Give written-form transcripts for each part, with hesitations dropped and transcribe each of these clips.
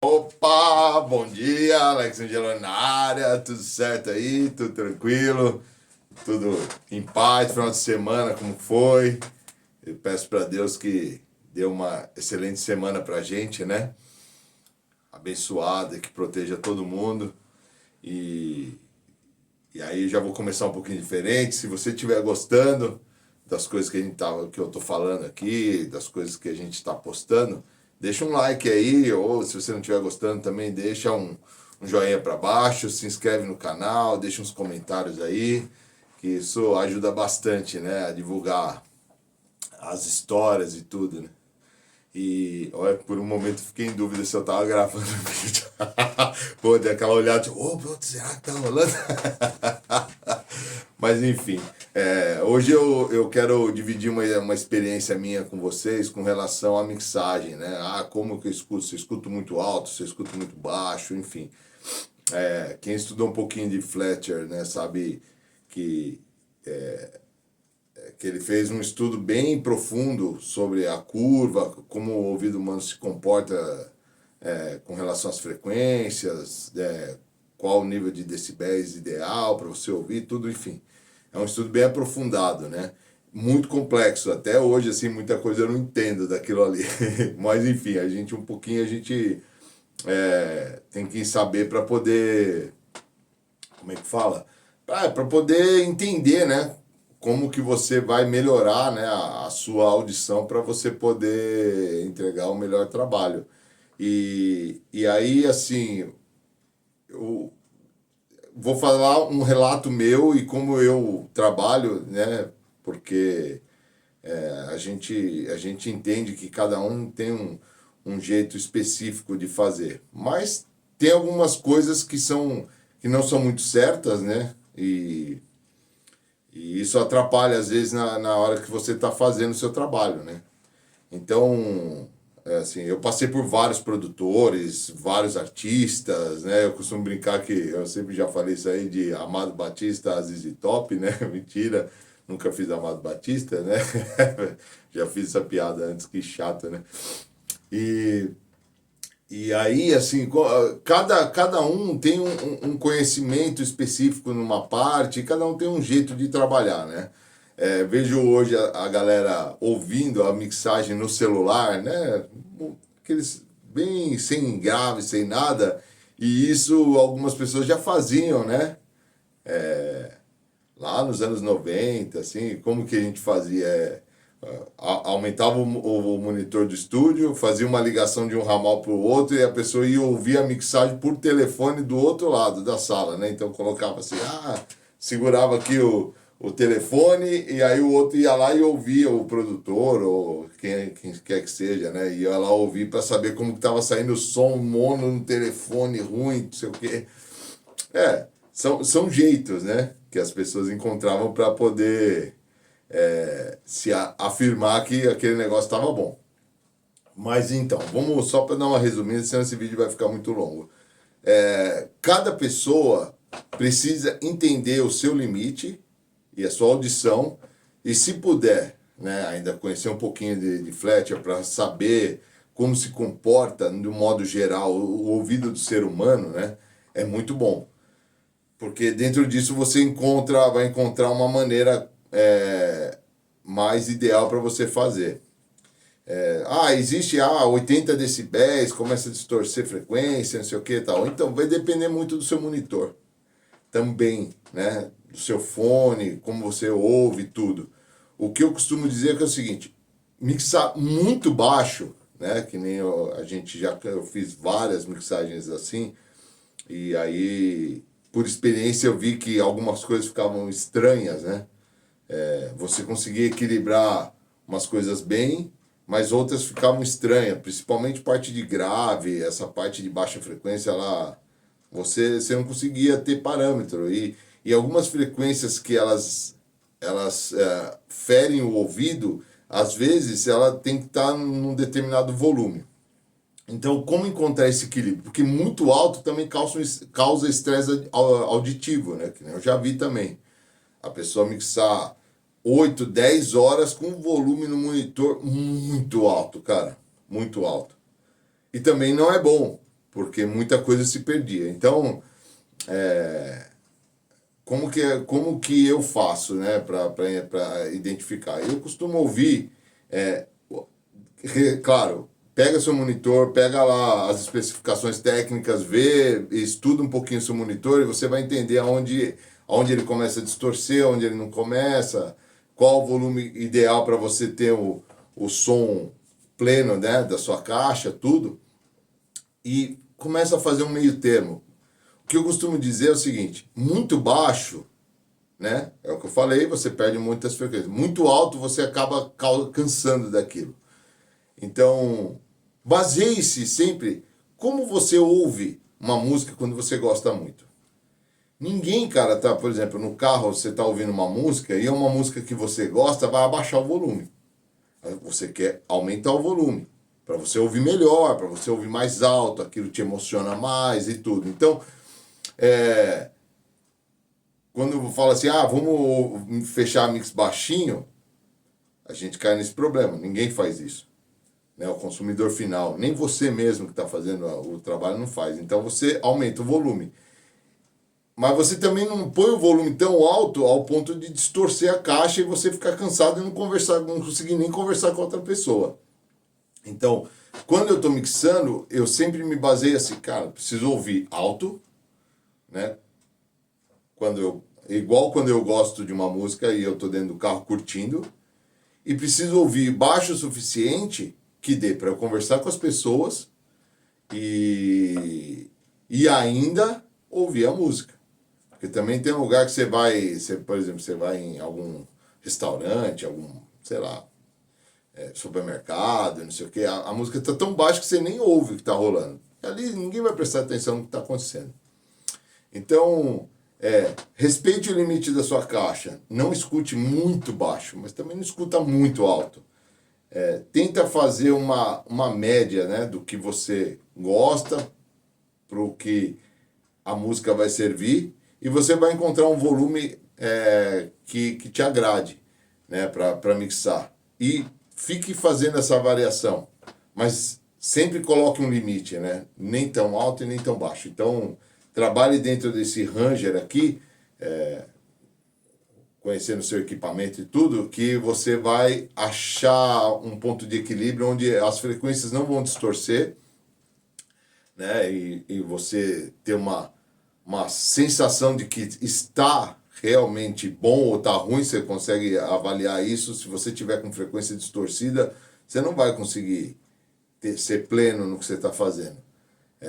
Opa, bom dia, Alex Angeloni na área, tudo certo aí, tudo tranquilo, tudo em paz, final de semana, como foi? Eu peço para Deus que dê uma excelente semana pra gente, né? Abençoada, que proteja todo mundo. E, e aí já vou começar um pouquinho diferente. Se você estiver gostando das coisas que eu tô falando aqui, das coisas que a gente está postando, deixa um like aí, ou se você não estiver gostando também, deixa um joinha para baixo, se inscreve no canal, deixa uns comentários aí, que isso ajuda bastante, né, a divulgar as histórias e tudo, né? E olha, por um momento fiquei em dúvida se eu tava gravando o vídeo. Pô, dei aquela olhada, tipo, ô, pronto, será que tá rolando? Mas enfim, hoje eu quero dividir uma experiência minha com vocês com relação à mixagem, né? Ah, como que eu escuto? Se eu escuto muito alto, se eu escuto muito baixo, enfim. Quem estudou um pouquinho de Fletcher, né, sabe que, que ele fez um estudo bem profundo sobre a curva, como o ouvido humano se comporta com relação às frequências, qual o nível de decibéis ideal para você ouvir, tudo, enfim. É um estudo bem aprofundado, né? Muito complexo. Até hoje, assim, muita coisa eu não entendo daquilo ali. Mas, enfim, a gente tem que saber para poder, como é que fala? Para poder entender, né? Como que você vai melhorar, né, a sua audição para você poder entregar o melhor trabalho. E aí, assim, eu vou falar um relato meu e como eu trabalho, né? Porque a gente entende que cada um tem um jeito específico de fazer. Mas tem algumas coisas que não são muito certas, né? E isso atrapalha, às vezes, na hora que você está fazendo o seu trabalho, né? Então, assim, eu passei por vários produtores, vários artistas, né? Eu costumo brincar que eu sempre já falei isso aí de Amado Batista a ZZ Top, né? Mentira, nunca fiz Amado Batista, né? Já fiz essa piada antes, que chato, né? E, e aí, assim, cada um tem um conhecimento específico numa parte, e cada um tem um jeito de trabalhar, né? Vejo hoje a galera ouvindo a mixagem no celular, né? Aqueles bem sem grave, sem nada, e isso algumas pessoas já faziam, né? Lá nos anos 90 assim, como que a gente fazia? Aumentava o monitor do estúdio, fazia uma ligação de um ramal para o outro e a pessoa ia ouvir a mixagem por telefone do outro lado da sala, né? Então colocava assim, segurava aqui o telefone e aí o outro ia lá e ouvia o produtor ou quem quer que seja, né? Ia lá ouvir para saber como que estava saindo o som mono no telefone ruim, não sei o quê. São jeitos, né? Que as pessoas encontravam para poder afirmar que aquele negócio estava bom. Mas então, vamos só para dar uma resumida, senão esse vídeo vai ficar muito longo. Cada pessoa precisa entender o seu limite e a sua audição, e se puder, né, ainda conhecer um pouquinho de Fletcher para saber como se comporta, de um modo geral, o ouvido do ser humano, né, é muito bom. Porque dentro disso você vai encontrar uma maneira mais ideal para você fazer. Existe 80 decibéis, começa a distorcer frequência, não sei o que e tal. Então vai depender muito do seu monitor também, né? Do seu fone, como você ouve, tudo. O que eu costumo dizer é que é o seguinte: mixar muito baixo, né? Que nem eu fiz várias mixagens assim, e aí, por experiência, eu vi que algumas coisas ficavam estranhas, né? Você conseguia equilibrar umas coisas bem, mas outras ficavam estranhas, principalmente parte de grave, essa parte de baixa frequência lá, você não conseguia ter parâmetro. E algumas frequências que elas ferem o ouvido, às vezes ela tem que estar num determinado volume. Então, como encontrar esse equilíbrio? Porque muito alto também causa estresse auditivo, né? Que eu já vi também. A pessoa mixar 8 10 horas com volume no monitor muito alto, cara. Muito alto. E também não é bom, porque muita coisa se perdia. Então, como que eu faço, né, para identificar? Eu costumo ouvir, claro, pega seu monitor, pega lá as especificações técnicas, vê, estuda um pouquinho seu monitor e você vai entender aonde ele começa a distorcer, onde ele não começa, qual o volume ideal para você ter o som pleno, né, da sua caixa, tudo, e começa a fazer um meio termo. O que eu costumo dizer é o seguinte: muito baixo, né, é o que eu falei, você perde muitas frequências. Muito alto, você acaba cansando daquilo. Então, baseie-se sempre como você ouve uma música quando você gosta muito. Ninguém, cara, tá, por exemplo, no carro você tá ouvindo uma música e é uma música que você gosta, vai abaixar o volume. Você quer aumentar o volume para você ouvir melhor, para você ouvir mais alto, aquilo te emociona mais e tudo. Então, quando fala assim, vamos fechar a mix baixinho, a gente cai nesse problema. Ninguém faz isso. Né? O consumidor final, nem você mesmo que está fazendo o trabalho não faz. Então você aumenta o volume. Mas você também não põe o volume tão alto ao ponto de distorcer a caixa e você ficar cansado e não conseguir nem conversar com outra pessoa. Então, quando eu estou mixando, eu sempre me baseio assim, cara, preciso ouvir alto, né? Igual quando eu gosto de uma música e eu estou dentro do carro curtindo, e preciso ouvir baixo o suficiente que dê para eu conversar com as pessoas e ainda ouvir a música. Porque também tem um lugar que por exemplo, você vai em algum restaurante, sei lá, supermercado, não sei o quê, a música está tão baixa que você nem ouve o que está rolando. Ali ninguém vai prestar atenção no que está acontecendo. Então, respeite o limite da sua caixa. Não escute muito baixo, mas também não escuta muito alto. Tenta fazer uma média, né, do que você gosta para o que a música vai servir e você vai encontrar um volume que te agrade, né, para mixar. E fique fazendo essa variação, mas sempre coloque um limite, né? Nem tão alto e nem tão baixo. Então, trabalhe dentro desse ranger aqui, conhecendo o seu equipamento e tudo, que você vai achar um ponto de equilíbrio onde as frequências não vão distorcer, né? E você ter uma sensação de que está realmente bom ou está ruim, você consegue avaliar isso. Se você tiver com frequência distorcida, você não vai conseguir ser pleno no que você está fazendo.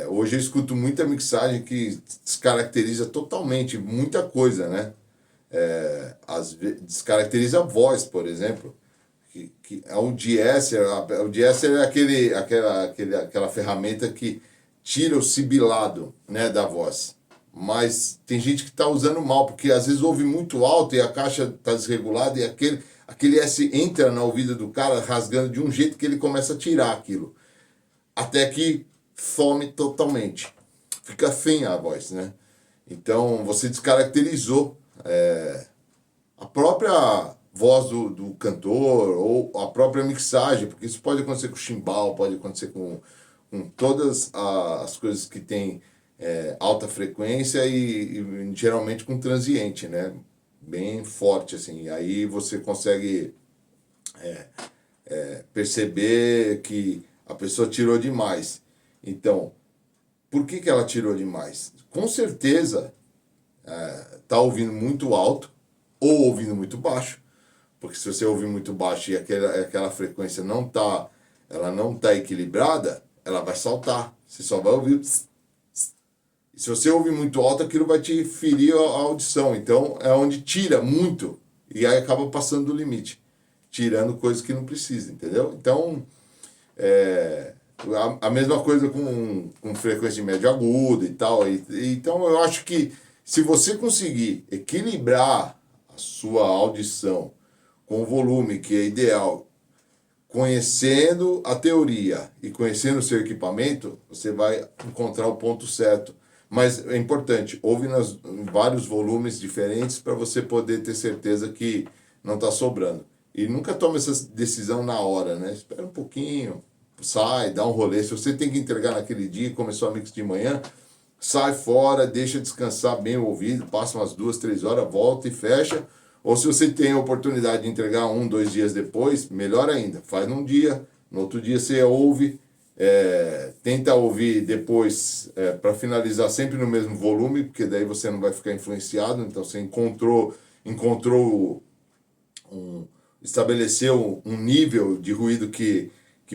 Hoje eu escuto muita mixagem que descaracteriza totalmente muita coisa, né? Descaracteriza a voz, por exemplo. Que a audiência é aquela ferramenta que tira o sibilado, né, da voz. Mas tem gente que está usando mal, porque às vezes ouve muito alto e a caixa está desregulada e aquele S entra na ouvida do cara rasgando de um jeito que ele começa a tirar aquilo. Até que some totalmente. Fica feia a voz, né? Então você descaracterizou a própria voz do cantor ou a própria mixagem, porque isso pode acontecer com chimbal, pode acontecer com todas as coisas que tem alta frequência e geralmente com transiente, né? Bem forte, assim. E aí você consegue perceber que a pessoa tirou demais. Então, por que ela tirou demais? Com certeza tá ouvindo muito alto ou ouvindo muito baixo, porque se você ouvir muito baixo e aquela frequência ela não tá equilibrada, ela vai saltar. Você só vai ouvir. E se você ouvir muito alto, aquilo vai te ferir a audição. Então é onde tira muito e aí acaba passando do limite, tirando coisas que não precisa, entendeu? Então a mesma coisa com frequência de médio agudo e tal. Então eu acho que se você conseguir equilibrar a sua audição com o volume que é ideal, conhecendo a teoria e conhecendo o seu equipamento, você vai encontrar o ponto certo. Mas é importante, ouve em vários volumes diferentes para você poder ter certeza que não está sobrando. E nunca tome essa decisão na hora, né? Espera um pouquinho, sai, dá um rolê. Se você tem que entregar naquele dia, começou a mix de manhã, sai fora, deixa descansar bem o ouvido, passa umas 2, 3 horas, volta e fecha. Ou se você tem a oportunidade de entregar 1, 2 dias depois, melhor ainda, faz num dia, no outro dia você ouve, tenta ouvir depois para finalizar sempre no mesmo volume, porque daí você não vai ficar influenciado, então você estabeleceu um nível de ruído que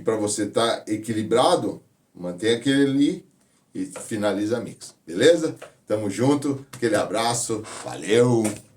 para você tá equilibrado, mantém aquele ali e finaliza a mix, beleza? Tamo junto, aquele abraço, valeu!